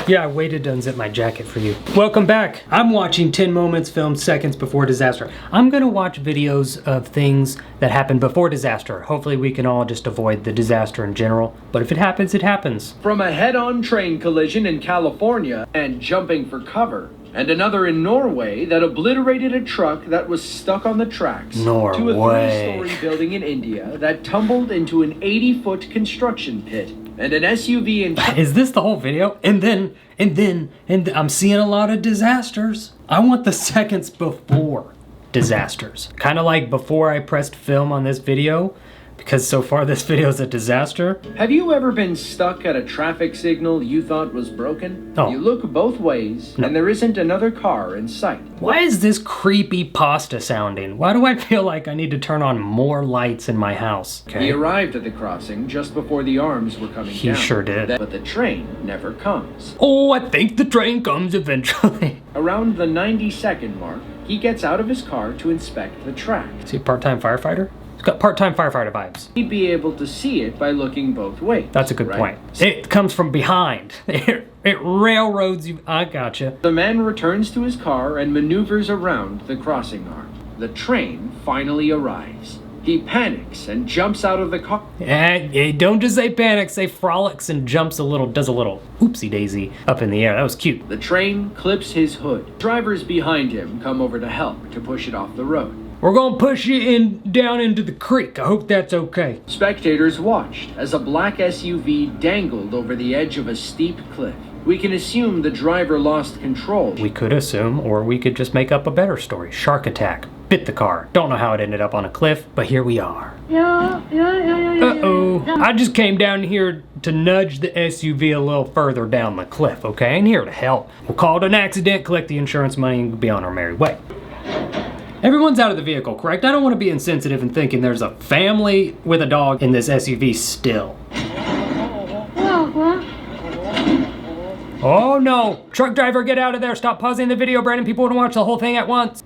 Yeah, I waited to unzip my jacket for you. Welcome back. I'm watching 10 moments filmed seconds before disaster. I'm gonna watch videos of things that happen before disaster. Hopefully we can all just avoid the disaster in general. But if it happens, it happens. From a head-on train collision in California and jumping for cover, and another in Norway that obliterated a truck that was stuck on the tracks, Norway. to a 3-story building in India that tumbled into an 80-foot construction pit, and an SUV in... Is this the whole video? And then I'm seeing a lot of disasters. I want the seconds before disasters. Kind of like before I pressed film on this video, because so far this video is a disaster. Have you ever been stuck at a traffic signal you thought was broken? Oh. You look both ways, and there isn't another car in sight. Why is this creepy pasta sounding? Why do I feel like I need to turn on more lights in my house? He arrived at the crossing just before the arms were coming He down. sure did. But the train never comes. Oh, I think the train comes eventually. Around the 90-second mark, he gets out of his car to inspect the track. Is he a part-time firefighter? He's got part-time firefighter vibes. He'd be able to see it by looking both ways. That's a good right? point. It comes from behind. It railroads you. I gotcha. The man returns to his car and maneuvers around the crossing arm. The train finally arrives. He panics and jumps out of the car. Don't just say panic, say frolics and jumps a little, does a little oopsie daisy up in the air. That was cute. The train clips his hood. Drivers behind him come over to help to push it off the road. We're gonna push you down into the creek. I hope that's okay. Spectators watched as a black SUV dangled over the edge of a steep cliff. We can assume the driver lost control. We could assume, or we could just make up a better story. Shark attack. Bit the car. Don't know how it ended up on a cliff, but here we are. Uh-oh. I just came down here to nudge the SUV a little further down the cliff, okay? And here to help. We'll call it an accident, collect the insurance money, and be on our merry way. Everyone's out of the vehicle, correct? I don't want to be insensitive and thinking there's a family with a dog in this SUV still. Oh no! Truck driver, get out of there! Stop pausing the video, Brandon. People want to watch the whole thing at once.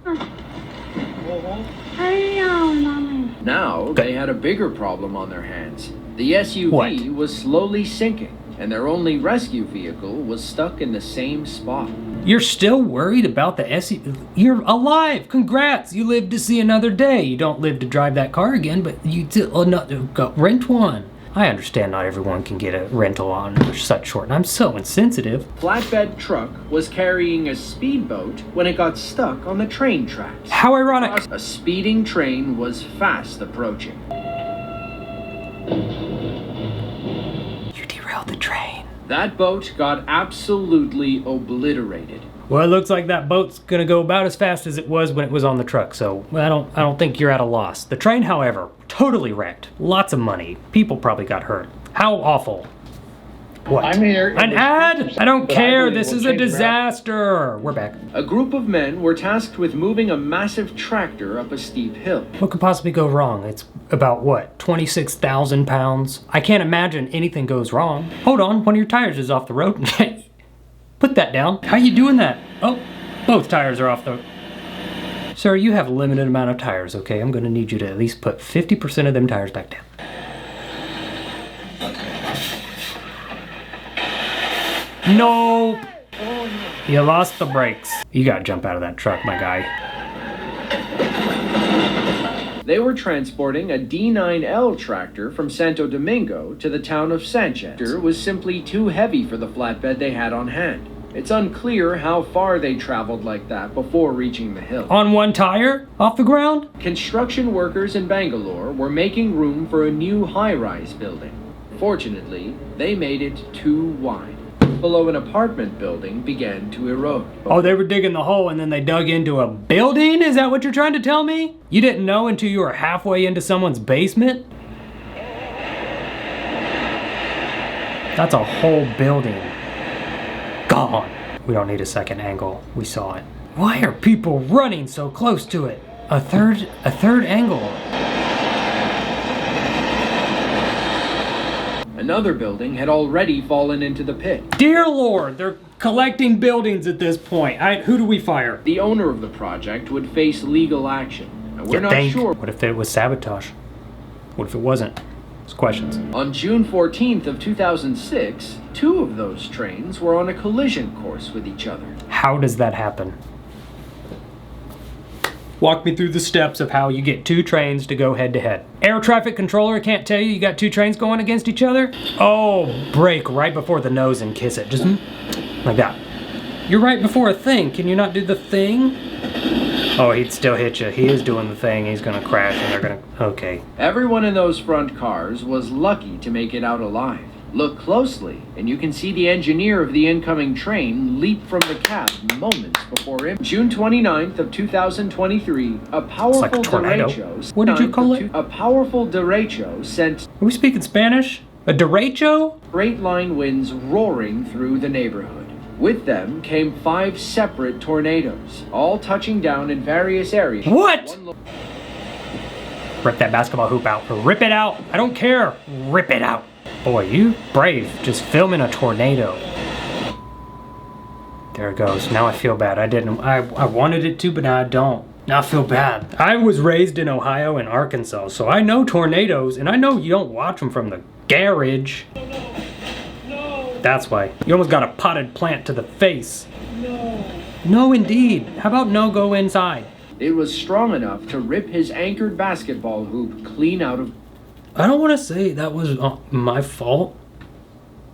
Now they had a bigger problem on their hands. The SUV was slowly sinking, and their only rescue vehicle was stuck in the same spot. You're still worried about the SUV? You're alive! Congrats! You lived to see another day. You don't live to drive that car again, but you go rent one. I understand not everyone can get a rental on such short, and I'm so insensitive. Flatbed truck was carrying a speedboat when it got stuck on the train tracks. How ironic! A speeding train was fast approaching. You derailed the train. That boat got absolutely obliterated. Well, it looks like that boat's gonna go about as fast as it was when it was on the truck, so I don't think you're at a loss. The train, however, totally wrecked. Lots of money. People probably got hurt. How awful. What? I'm here. An ad? I don't care. This is a disaster. We're back. A group of men were tasked with moving a massive tractor up a steep hill. What could possibly go wrong? It's about what, 26,000 pounds? I can't imagine anything goes wrong. Hold on, one of your tires is off the road. Put that down. How you doing that? Oh, both tires are off the... Sir, you have a limited amount of tires, okay? I'm gonna need you to at least put 50% of them tires back down. Nope. You lost the brakes. You gotta jump out of that truck, my guy. They were transporting a D9L tractor from Santo Domingo to the town of Sanchez. It was simply too heavy for the flatbed they had on hand. It's unclear how far they traveled like that before reaching the hill. On one tire? Off the ground? Construction workers in Bangalore were making room for a new high-rise building. Fortunately, they made it too wide. Below an apartment building began to erode. Oh, they were digging the hole and then they dug into a building? Is that what you're trying to tell me? You didn't know until you were halfway into someone's basement? That's a whole building. Gone. We don't need a second angle. We saw it. Why are people running so close to it? A third angle. Another building had already fallen into the pit. Dear Lord, they're collecting buildings at this point. Who do we fire? The owner of the project would face legal action. And we're not sure. What if it was sabotage? What if it wasn't? Questions. On June 14th of 2006, two of those trains were on a collision course with each other. How does that happen? Walk me through the steps of how you get two trains to go head to head. Air traffic controller can't tell you got two trains going against each other? Oh, brake right before the nose and kiss it. Just like that. You're right before a thing. Can you not do the thing? Oh, he'd still hit you. He is doing the thing. He's gonna crash and they're gonna... Okay. Everyone in those front cars was lucky to make it out alive. Look closely, and you can see the engineer of the incoming train leap from the cab moments before him. June 29th of 2023, a powerful like a tornado. derecho... What did you call it? A powerful derecho sent... Are we speaking Spanish? A derecho? Straight line winds roaring through the neighborhood. With them came 5 separate tornadoes, all touching down in various areas. What? Rip that basketball hoop out. Rip it out. I don't care. Rip it out. Boy, you brave. Just filming a tornado. There it goes. Now I feel bad. I wanted it to, but now I don't. Now I feel bad. I was raised in Ohio and Arkansas, so I know tornadoes, and I know you don't watch them from the garage. That's why. You almost got a potted plant to the face. No. No, indeed. How about no go inside? It was strong enough to rip his anchored basketball hoop clean out of... I don't want to say that was my fault.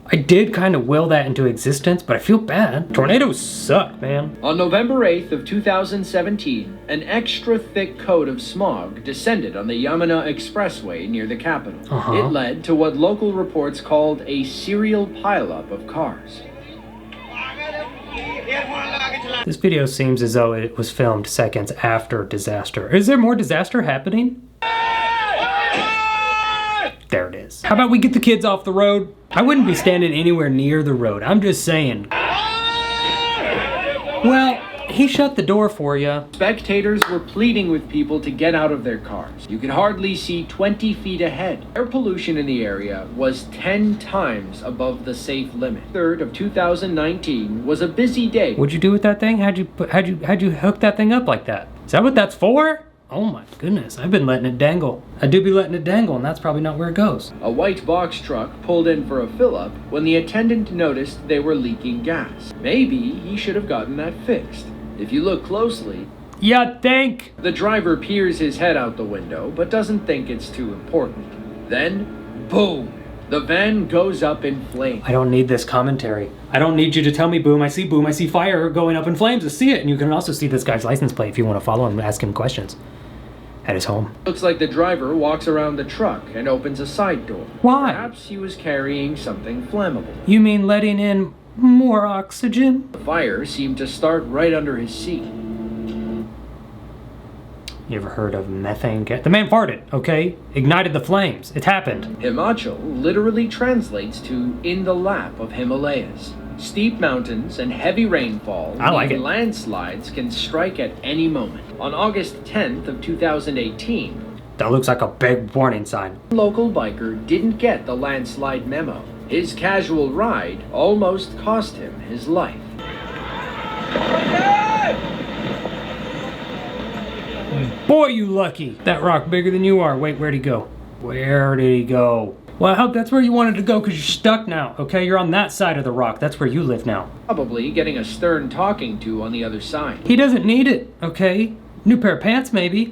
I did kind of will that into existence, but I feel bad. Tornadoes suck, man. On November 8th of 2017, an extra thick coat of smog descended on the Yamana Expressway near the capital. It led to what local reports called a serial pileup of cars. This video seems as though it was filmed seconds after disaster. Is there more disaster happening? There it is. How about we get the kids off the road? I wouldn't be standing anywhere near the road. I'm just saying. Well, he shut the door for you. Spectators were pleading with people to get out of their cars. You could hardly see 20 feet ahead. Air pollution in the area was 10 times above the safe limit. 3rd of 2019 was a busy day. What'd you do with that thing? How'd you hook that thing up like that? Is that what that's for? Oh my goodness, I've been letting it dangle. I do be letting it dangle, and that's probably not where it goes. A white box truck pulled in for a fill-up when the attendant noticed they were leaking gas. Maybe he should have gotten that fixed. If you look closely, you think? The driver peers his head out the window, but doesn't think it's too important. Then, boom! The van goes up in flames. I don't need this commentary. I don't need you to tell me boom, I see fire going up in flames. I see it. And you can also see this guy's license plate if you want to follow him and ask him questions at his home. Looks like the driver walks around the truck and opens a side door. Why? Perhaps he was carrying something flammable. You mean letting in more oxygen? The fire seemed to start right under his seat. You ever heard of methane gas? The man farted, okay? Ignited the flames. It happened. Himachal literally translates to in the lap of Himalayas. Steep mountains and heavy rainfall mean landslides can strike at any moment. On August 10th of 2018, that looks like a big warning sign. A local biker didn't get the landslide memo. His casual ride almost cost him his life. Boy, you lucky. That rock bigger than you are. Wait, where'd he go? Where did he go? Well, I hope that's where you wanted to go because you're stuck now, okay? You're on that side of the rock. That's where you live now. Probably getting a stern talking to on the other side. He doesn't need it, okay? New pair of pants, maybe.